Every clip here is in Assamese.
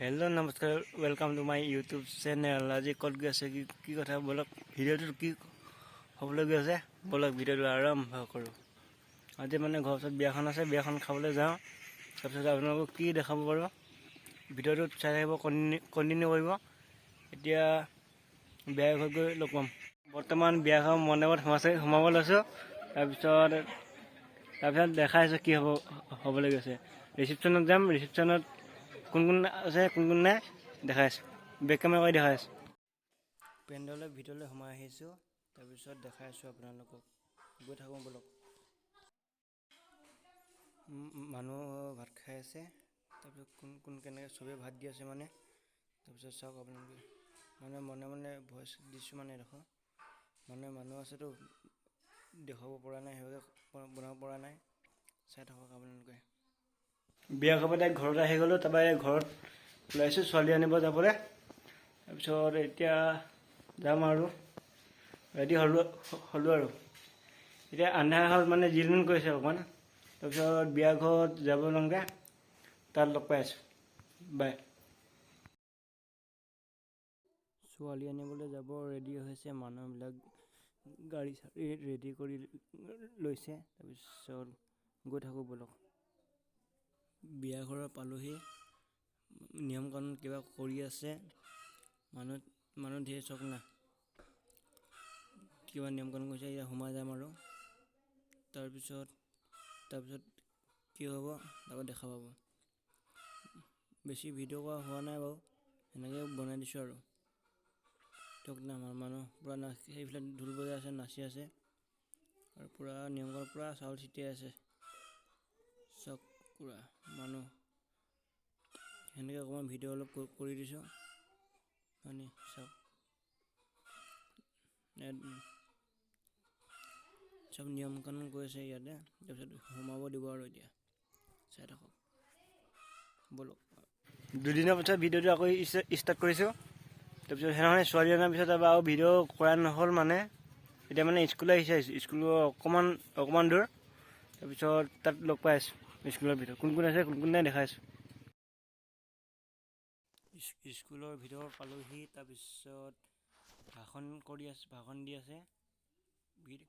हेलो नमस्कार welcome to my YouTube channel. आज कत गई আছে কি কথা বলক ভিডিওটো কি হ'বলৈ গৈ আছে বলক ভিডিওটো আৰম্ভ কৰো। আজি মানে ঘৰৰ ওচৰত বিয়াখন আছে, বিয়াখন খাবলৈ যাওঁ। তাৰপিছত আপোনালোকক কি দেখাব পাৰো ভিডিওটো চাই থাকিব, কন্টিনিউ কৰিব। এতিয়া বিয়া ঘৰত গৈ লগ পাম। বৰ্তমান বিয়াখন মণ্ডপত সোমাব লৈছোঁ। তাৰপিছত দেখাইছোঁ কি হ'বলৈ গৈছে। ৰিচিপশ্যনত যাম, ৰিচিপশ্যনত কোন আছে কোন নাই দেখাই আছোঁ। বেক কেমেৰা কৰি দেখাই আছোঁ। পেণ্ডেলৰ ভিতৰলৈ সোমাই আহিছোঁ, তাৰপিছত দেখাই আছোঁ আপোনালোকক। গৈ থাকোঁ বলক। মানুহ ভাত খাই আছে, তাৰপিছত কোন কেনেকৈ চবেই ভাত দি আছে মানে। তাৰপিছত চাওক আপোনালোকে, মানে মনে ভইচ দিছোঁ মানে দেখোঁ। মানুহ আছেতো দেখাব পৰা নাই, সেইভাগে বনাব পৰা নাই। চাই থাকক আপোনালোকে। বিয়া খাব তাই ঘৰত আহি গ'লোঁ। তাৰপৰা ঘৰত ওলাইছোঁ ছোৱালী আনিব যাবলৈ। তাৰপিছত এতিয়া যাম আৰু ৰেডি হ'লোঁ আৰু এতিয়া আন্ধাৰ হ'ল মানে জিলমিল কৰিছে অকণমান। তাৰপিছত বিয়া ঘৰত যাব লওঁগৈ, তাত লগ পাই আছোঁ। বাই। ছোৱালী আনিবলৈ যাব ৰেডি হৈছে, মানুহবিলাক গাড়ী চাড়ী ৰেডি কৰি লৈছে। তাৰপিছত গৈ থাকোঁ বলক। বিয়া ঘৰৰ পালোহি, নিয়ম কানুন কিবা কৰি আছে। মানুহ ধেৰ চক না, কিবা নিয়ম কানুন কৰিছে। এতিয়া সোমাই যাম আৰু তাৰপিছত কি হ'ব তাৰপৰা দেখা পাব। বেছি ভিডিঅ' কৰা হোৱা নাই বাৰু, এনেকৈ বনাই দিছোঁ আৰু দিয়ক না। মানুহ পূৰা সেইফালে ঢোল বজাই আছে, নাচি আছে আৰু পূৰা নিয়ম কানুন পূৰা চাউল ছিটিয়াই আছে। চব পূৰা মানুহ সেনেকৈ অকণমান ভিডিঅ' অলপ কৰি দিছোঁ মানে চাওক। চব নিয়ম কানুন কৰিছে ইয়াতে। তাৰপিছত সোমাব দিব আৰু এতিয়া চাই থাকক বলক। দুদিনৰ পিছত ভিডিঅ'টো আকৌ ষ্টাৰ্ট কৰিছোঁ। তাৰপিছত সেইদিনাখনে ছোৱালী অনাৰ পিছত আৰু ভিডিঅ' কৰা নহ'ল মানে। এতিয়া মানে স্কুললৈ আহিছে, স্কুলৰ অকণমান দূৰ। তাৰপিছত তাত লগ পাই আছোঁ স্কুলৰ ভিতৰত। কোন আছে কোন নাই দেখাইছোঁ। স্কুলৰ ভিতৰত পালোহি। তাৰপিছত ভাষণ দি আছে।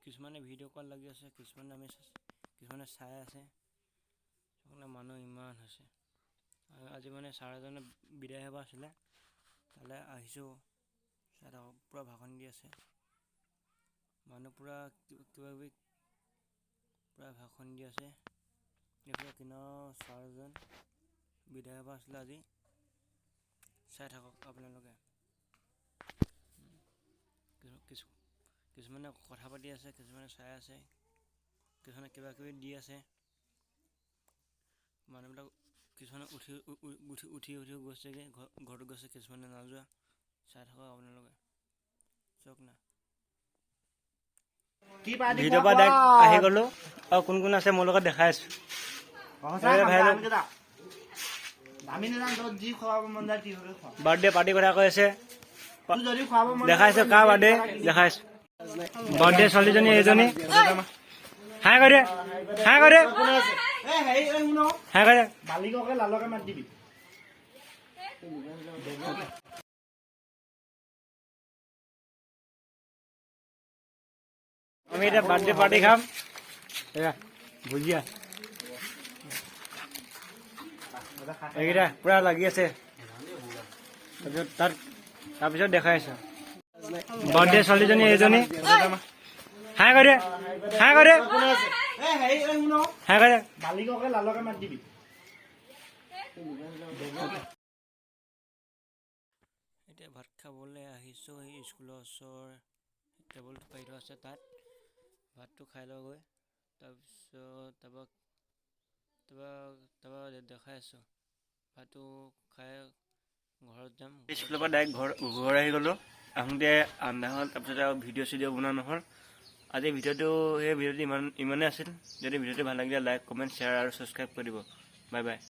কিছুমানে ভিডিঅ' কল লাগি আছে, কিছুমানে চাই আছে। মানুহ ইমান হৈছে। আজি মানে ছাৰ এজনে বিদায় সভা আছিলে, তালৈ আহিছোঁ। চাই থাকক, পূৰা ভাষণ দি আছে মানুহ, পূৰা কিবাকিবি পূৰা ভাষণ দি আছে। এইফালে কিনাৰৰ ছাৰজন বিদায় সভা আছিলে আজি। চাই থাকক আপোনালোকে। কিছুমানে কথা পাতি আছে, কিছুমানে চাই আছে, কিছুমানে কিবাকিবি দি আছে। মানুহবিলাক কিছুমানে উঠি গৈছেগৈ, ঘৰত গৈছে, কিছুমানে নাযোৱা। চাই থাকক আপোনালোকে, চাওক না। ভিডিঅ'ৰ পৰা ডাইৰেক্ট আহি গ'লোঁ আৰু কোন আছে মোৰ লগত দেখাই আছোঁ। বাৰ্থডে পাৰ্টি কথা কৈ আছে, দেখাইছো। কাৰ বাৰ্থডে দেখাইছো? বাৰ্থডে ছোৱালীজনী এইজনী। হাই কৰে আমি এতিয়া বাৰ্থডে পাৰ্টি খাম। ভুজিয়া এইকেইটা পূৰা লাগি আছে। তাৰপিছত দেখাই আছোঁ। বাৰ্থডে ছোৱালীজনী এইজনী। হাই কৰে এতিয়া ভাত খাবলৈ আহিছোঁ। এই স্কুলৰ ওচৰৰ টেবুলটো পাৰি থোৱা আছে, তাত ভাতটো খাই লওঁগৈ। তাৰপৰা দেখাই আছোঁ। ভাতটো খাই ঘৰত যাম। স্কুলৰ পৰা ডাইৰেক্ট ঘৰ আহি গ'লোঁ। আহোঁতে আন্ধাৰ হ'ল। তাৰপিছত আৰু ভিডিঅ' বনোৱা নহ'ল। আজি ভিডিঅ'টো ইমানেই আছিল। যদি ভিডিঅ'টো ভাল লাগিলে লাইক, কমেণ্ট, শ্বেয়াৰ আৰু ছাবস্ক্ৰাইব কৰি দিব। Bye bye.